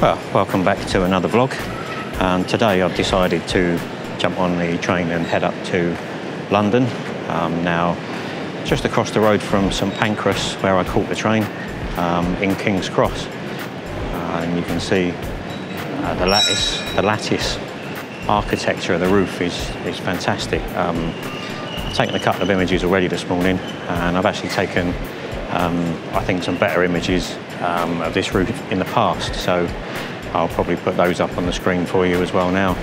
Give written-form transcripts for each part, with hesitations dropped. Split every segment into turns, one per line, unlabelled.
Well, welcome back to another vlog. Today I've decided to jump on the train and head up to London. Now, just across the road from St Pancras, where I caught the train, in King's Cross. And you can see the lattice architecture of the roof is fantastic. I've taken a couple of images already this morning, and I've actually taken, I think, some better images of this roof in the past, so I'll probably put those up on the screen for you as well now.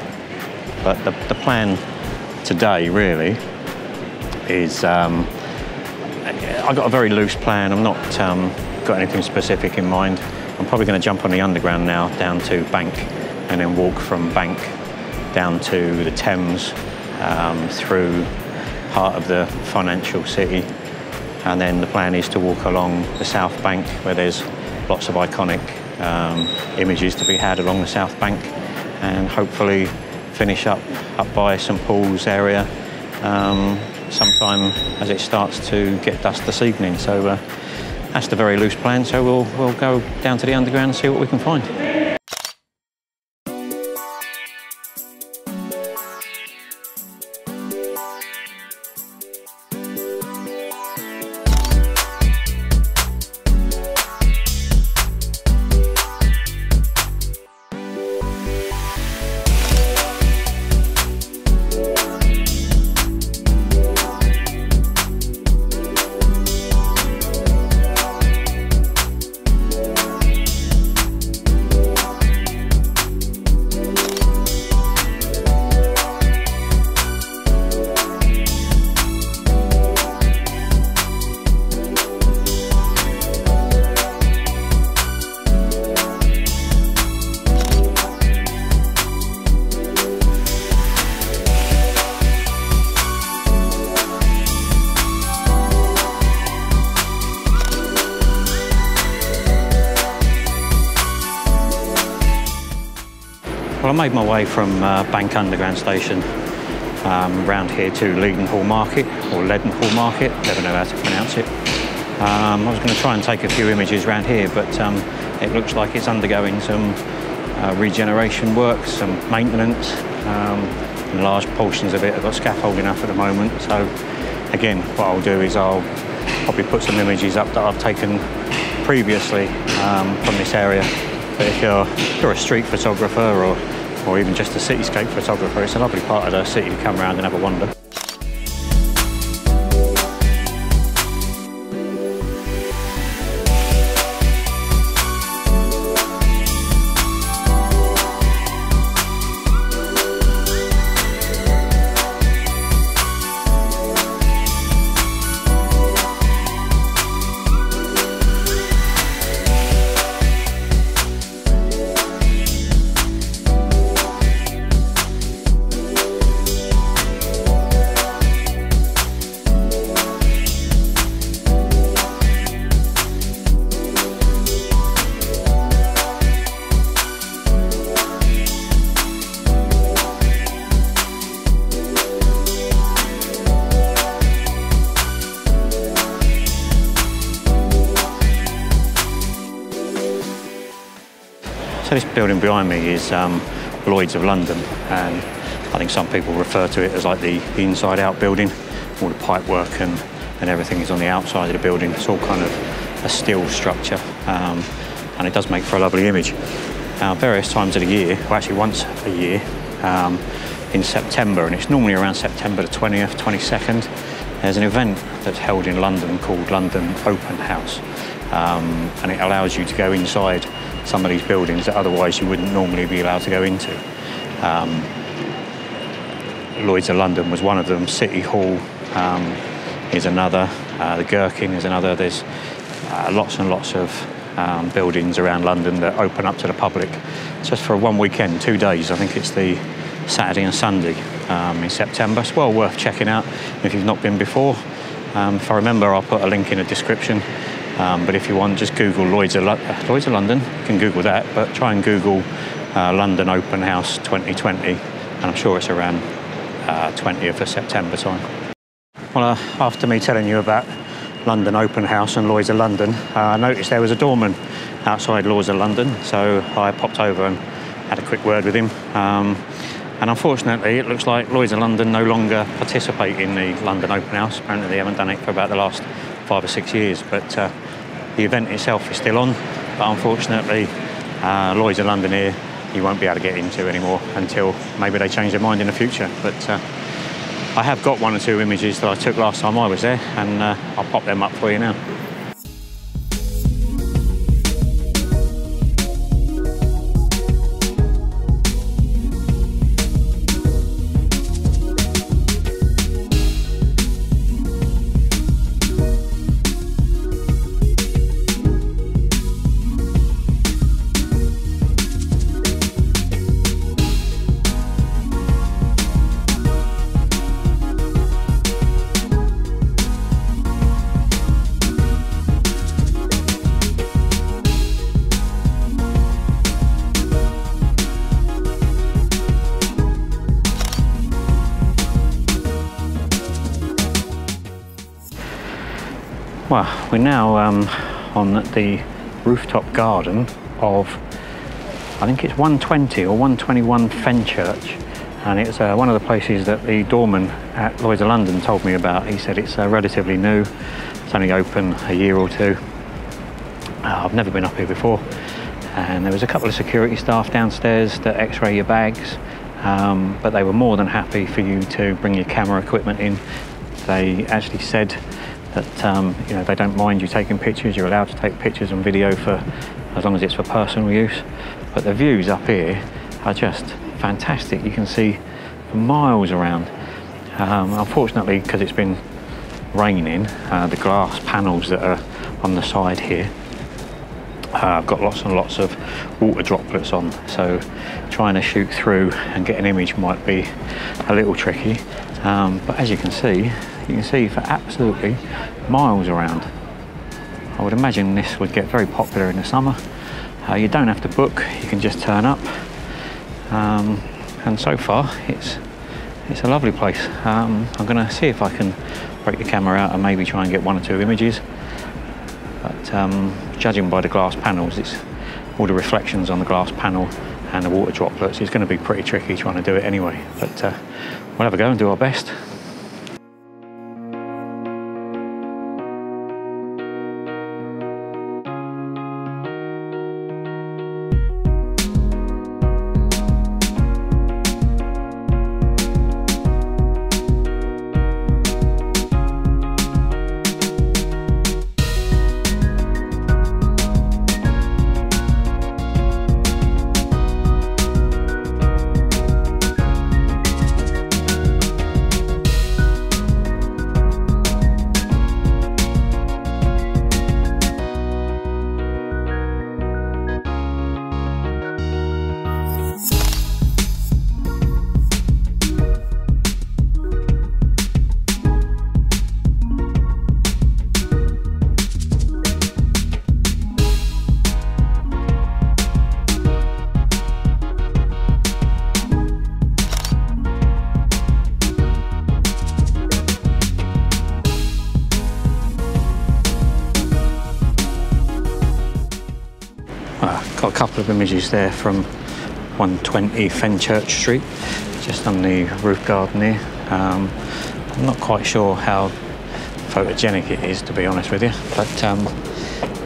But the plan today really is, I've got a very loose plan. I'm not got anything specific in mind. I'm probably going to jump on the underground now down to Bank, and then walk from Bank down to the Thames, through part of the financial city, and then the plan is to walk along the South Bank, where there's lots of iconic images to be had along the South Bank, and hopefully finish up by St Paul's area sometime as it starts to get dusk this evening. So that's the very loose plan, so we'll go down to the underground and see what we can find. Well, I made my way from Bank Underground Station round here to Leadenhall Market, or Leadenhall Market, never know how to pronounce it. I was going to try and take a few images around here, but it looks like it's undergoing some regeneration works, some maintenance, and large portions of it have got scaffolding up at the moment. So again, what I'll do is I'll probably put some images up that I've taken previously from this area. But if you're a street photographer or even just a cityscape photographer, it's a lovely part of the city to come around and have a wander. So this building behind me is LLoys of London, and I think some people refer to it as like the inside-out building. All the pipe work and everything is on the outside of the building. It's all kind of a steel structure, and it does make for a lovely image. Various times of the year, or actually once a year, in September, and it's normally around September the 20th, 22nd, there's an event that's held in London called London Open House, and it allows you to go inside some of these buildings that otherwise you wouldn't normally be allowed to go into. Lloyd's of London was one of them. City Hall is another. The Gherkin is another. There's lots and lots of buildings around London that open up to the public just for one weekend, 2 days. I think it's the Saturday and Sunday in September. It's well worth checking out if you've not been before. If I remember, I'll put a link in the description. But if you want, just Google Lloyd's of London. You can Google that, but try and Google London Open House 2020, and I'm sure it's around 20th of September time. Well, after me telling you about London Open House and LLoys of London, I noticed there was a doorman outside LLoys of London, so I popped over and had a quick word with him. And unfortunately, it looks like LLoys of London no longer participate in the London Open House. Apparently they haven't done it for about the last 5 or 6 years, but the event itself is still on. But unfortunately, LLoys of London here, you won't be able to get into anymore until maybe they change their mind in the future. But I have got 1 or 2 images that I took last time I was there, and I'll pop them up for you now. Well, we're now on the rooftop garden of, I think it's 120 or 121 Fenchurch, and it's one of the places that the doorman at LLoys of London told me about. He said it's relatively new, it's only open a year or 2. I've never been up here before, and there was a couple of security staff downstairs that x-ray your bags, but they were more than happy for you to bring your camera equipment in. They actually said that you know, they don't mind you taking pictures. You're allowed to take pictures and video for as long as it's for personal use. But the views up here are just fantastic. You can see for miles around. Unfortunately, because it's been raining, the glass panels that are on the side here, I've got lots and lots of water droplets on, so trying to shoot through and get an image might be a little tricky. But as you can see for absolutely miles around. I would imagine this would get very popular in the summer. You don't have to book, you can just turn up. And so far, it's a lovely place. I'm going to see if I can break the camera out and maybe try and get 1 or 2 images. But judging by the glass panels, it's all the reflections on the glass panel and the water droplets. It's going to be pretty tricky trying to do it anyway. But we'll have a go and do our best. Got a couple of images there from 120 Fenchurch Street, just on the roof garden here. I'm not quite sure how photogenic it is, to be honest with you, but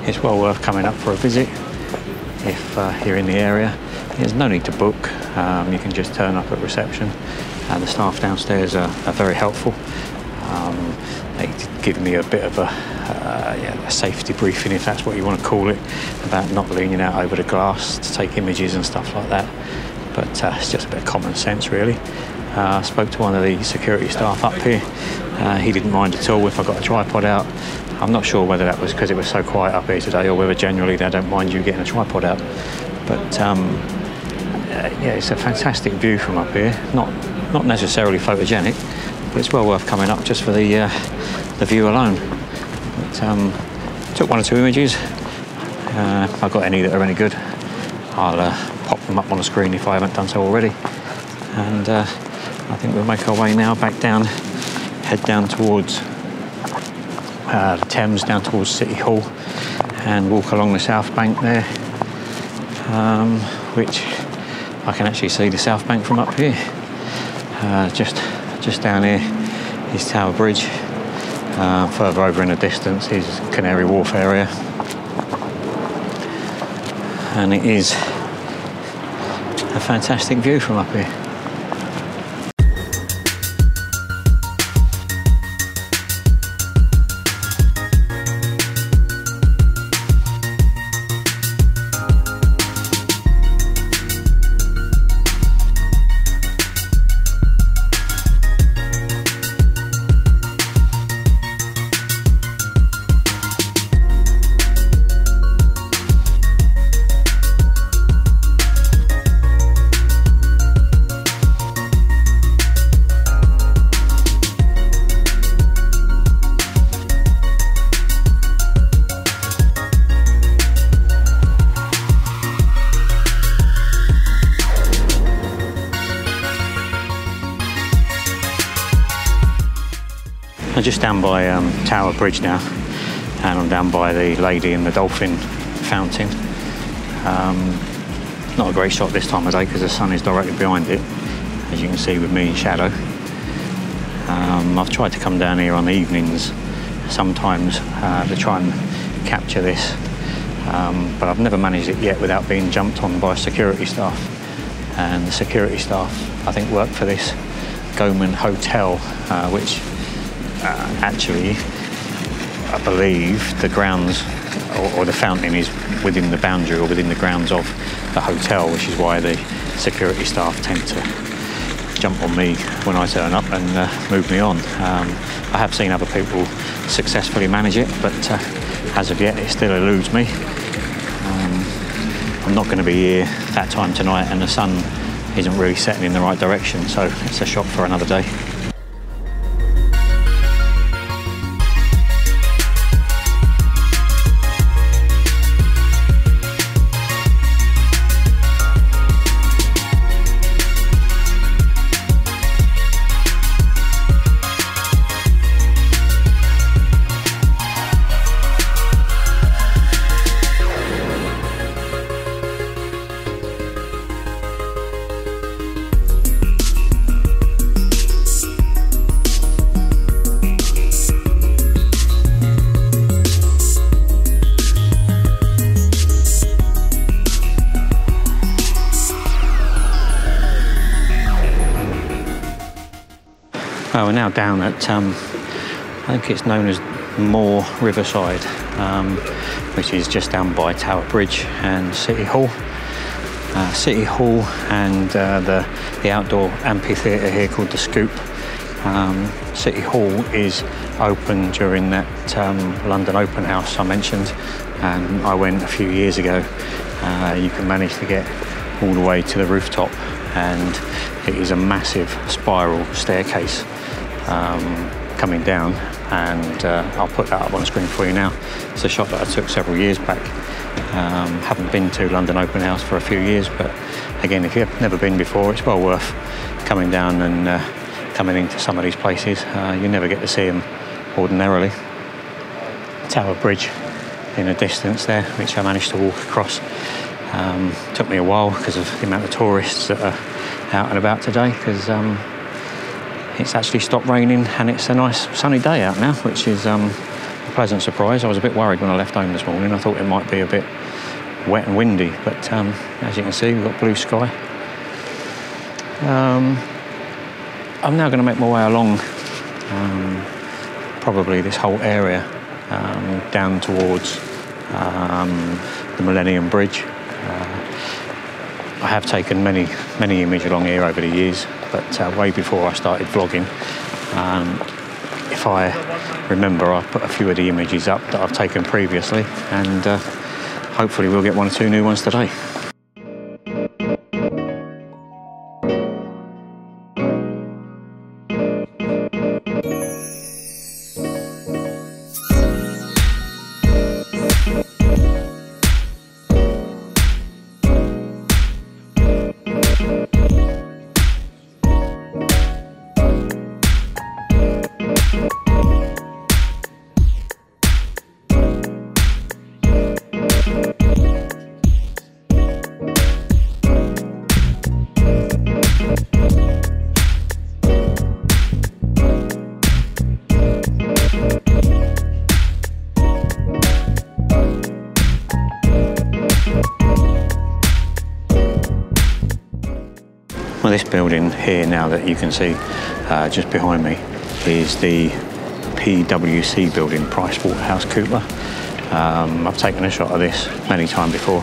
it's well worth coming up for a visit if you're in the area. There's no need to book, you can just turn up at reception. The staff downstairs are very helpful. They give me a bit of a safety briefing, if that's what you want to call it, about not leaning out over the glass to take images and stuff like that. But it's just a bit of common sense, really. I spoke to one of the security staff up here. He didn't mind at all if I got a tripod out. I'm not sure whether that was because it was so quiet up here today or whether generally they don't mind you getting a tripod out. But yeah, it's a fantastic view from up here. Not necessarily photogenic, but it's well worth coming up just for the view alone. But, took 1 or 2 images. If I've got any that are any good, I'll pop them up on the screen if I haven't done so already. And I think we'll make our way now back down, head down towards the Thames down towards City Hall and walk along the Southbank there, which I can actually see the Southbank from up here. Just down here is Tower Bridge. Further over in the distance is Canary Wharf area, and it is a fantastic view from up here. I'm just down by Tower Bridge now, and I'm down by the Lady and the Dolphin fountain. Not a great shot this time of day because the sun is directly behind it, as you can see with me in shadow. I've tried to come down here on the evenings sometimes to try and capture this, but I've never managed it yet without being jumped on by security staff. And the security staff, I think, work for this Goman Hotel, which actually, I believe the grounds or the fountain is within the boundary or within the grounds of the hotel, which is why the security staff tend to jump on me when I turn up and move me on. I have seen other people successfully manage it, but as of yet it still eludes me. I'm not going to be here that time tonight, and the sun isn't really setting in the right direction, so it's a shot for another day. We're now down at, I think it's known as Moor Riverside, which is just down by Tower Bridge and City Hall. City Hall and the outdoor amphitheatre here called the Scoop. City Hall is open during that London open house I mentioned, and I went a few years ago. You can manage to get all the way to the rooftop, and it is a massive spiral staircase coming down, and I'll put that up on screen for you now. It's a shot that I took several years back. Haven't been to London Open House for a few years, but again, if you've never been before, it's well worth coming down and coming into some of these places. You never get to see them ordinarily. Tower Bridge in the distance there, which I managed to walk across. Took me a while because of the amount of tourists that are out and about today, because it's actually stopped raining and it's a nice sunny day out now, which is a pleasant surprise. I was a bit worried when I left home this morning. I thought it might be a bit wet and windy, but as you can see, we've got blue sky. I'm now going to make my way along probably this whole area down towards the Millennium Bridge. I have taken many images along here over the years, but way before I started vlogging. If I remember, I've put a few of the images up that I've taken previously, and hopefully we'll get one or two new ones today. building here now that you can see just behind me is the PwC building, Price Waterhouse Cooper. I've taken a shot of this many times before.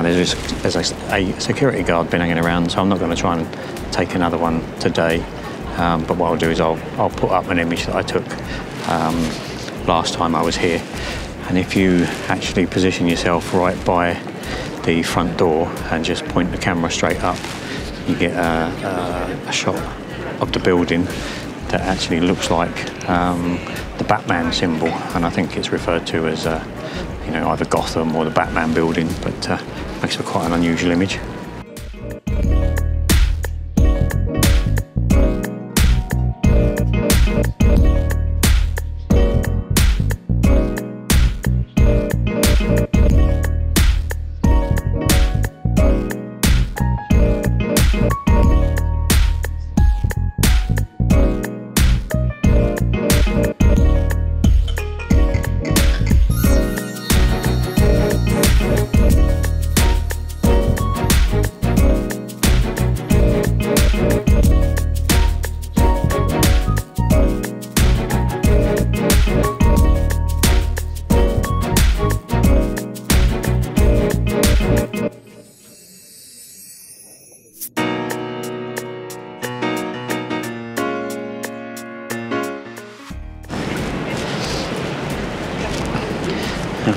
There's a security guard been hanging around, so I'm not going to try and take another one today. But what I'll do is I'll put up an image that I took last time I was here. And if you actually position yourself right by the front door and just point the camera straight up, you get a shot of the building that actually looks like the Batman symbol, and I think it's referred to as you know, either Gotham or the Batman building, but makes for quite an unusual image.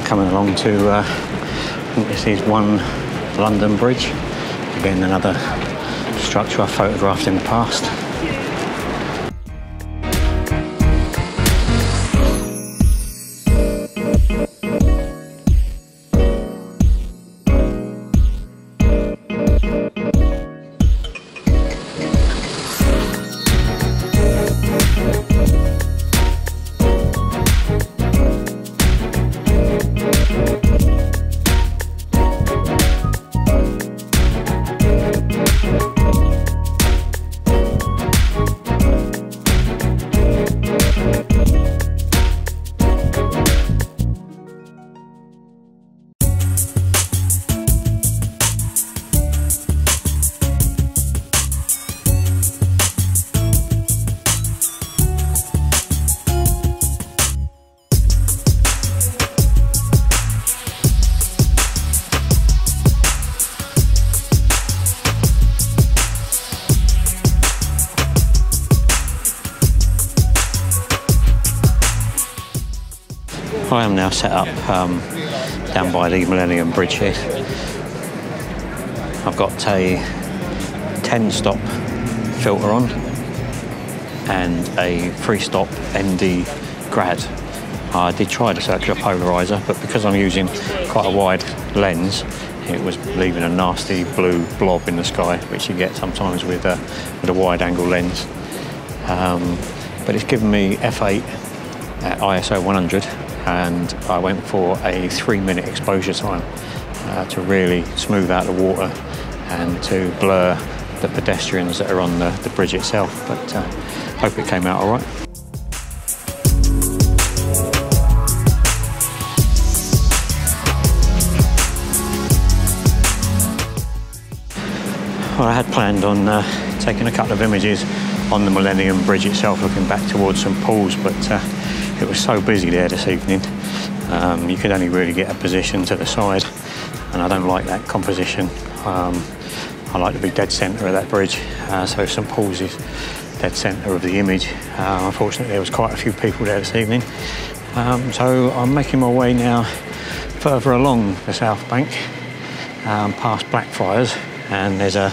Coming along to, I think this is one London Bridge. Again, another structure I photographed in the past. I am now set up down by the Millennium Bridge here. I've got a 10-stop filter on and a 3-stop ND grad. I did try the circular polarizer, but because I'm using quite a wide lens, it was leaving a nasty blue blob in the sky, which you get sometimes with a wide-angle lens. But it's given me f8 at ISO 100. And I went for a 3-minute exposure time to really smooth out the water and to blur the pedestrians that are on the bridge itself, but hope it came out all right. Well, I had planned on taking a couple of images on the Millennium Bridge itself, looking back towards St Paul's, but it was so busy there this evening. You could only really get a position to the side, and I don't like that composition. I like to be dead centre of that bridge, so St Paul's is dead centre of the image. Unfortunately, there was quite a few people there this evening, so I'm making my way now further along the Southbank, past Blackfriars, and there's a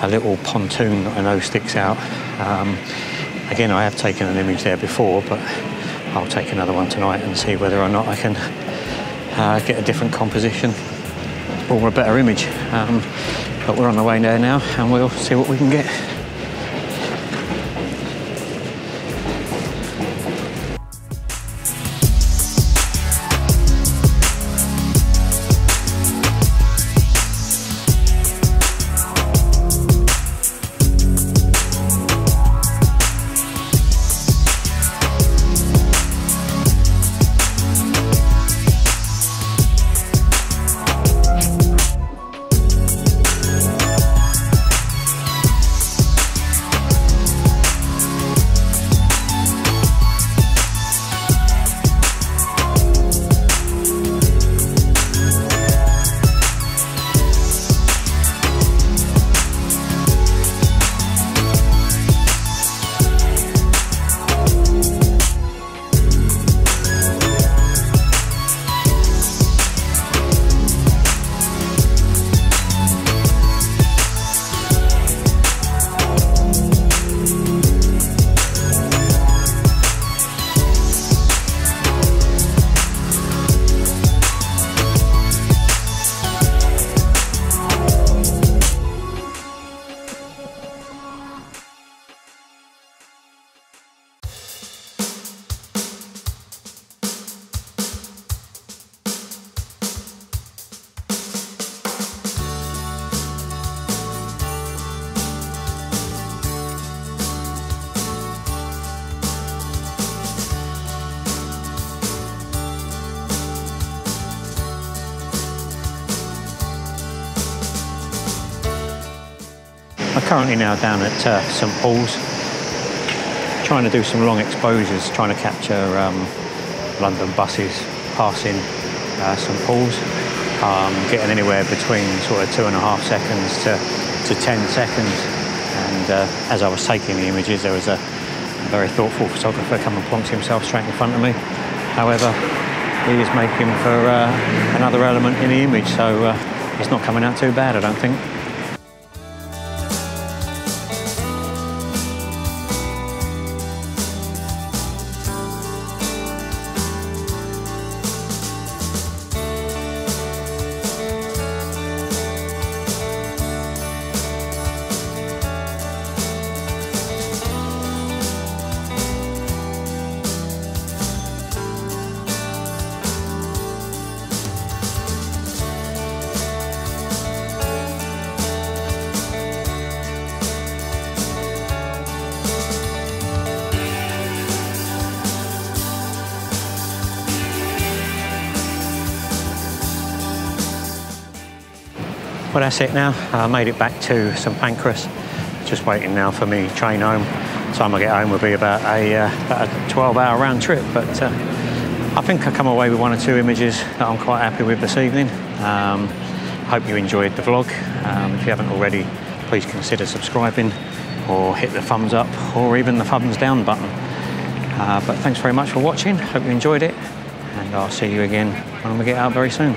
little pontoon that I know sticks out. Again, I have taken an image there before, but I'll take another one tonight and see whether or not I can get a different composition or a better image. But we're on the way there now, and we'll see what we can get. currently now down at St Paul's, trying to do some long exposures, trying to capture London buses passing St Paul's, getting anywhere between sort of 2.5 seconds to 10 seconds. And as I was taking the images, there was a very thoughtful photographer come and plonked himself straight in front of me. However, he is making for another element in the image, so it's not coming out too bad, I don't think. Well, that's it now. I made it back to St Pancras. Just waiting now for me train home. The time I get home will be about a 12-hour round trip, but I think I come away with 1 or 2 images that I'm quite happy with this evening. I hope you enjoyed the vlog. If you haven't already, please consider subscribing or hit the thumbs up or even the thumbs down button. But thanks very much for watching. Hope you enjoyed it, and I'll see you again when we get out very soon.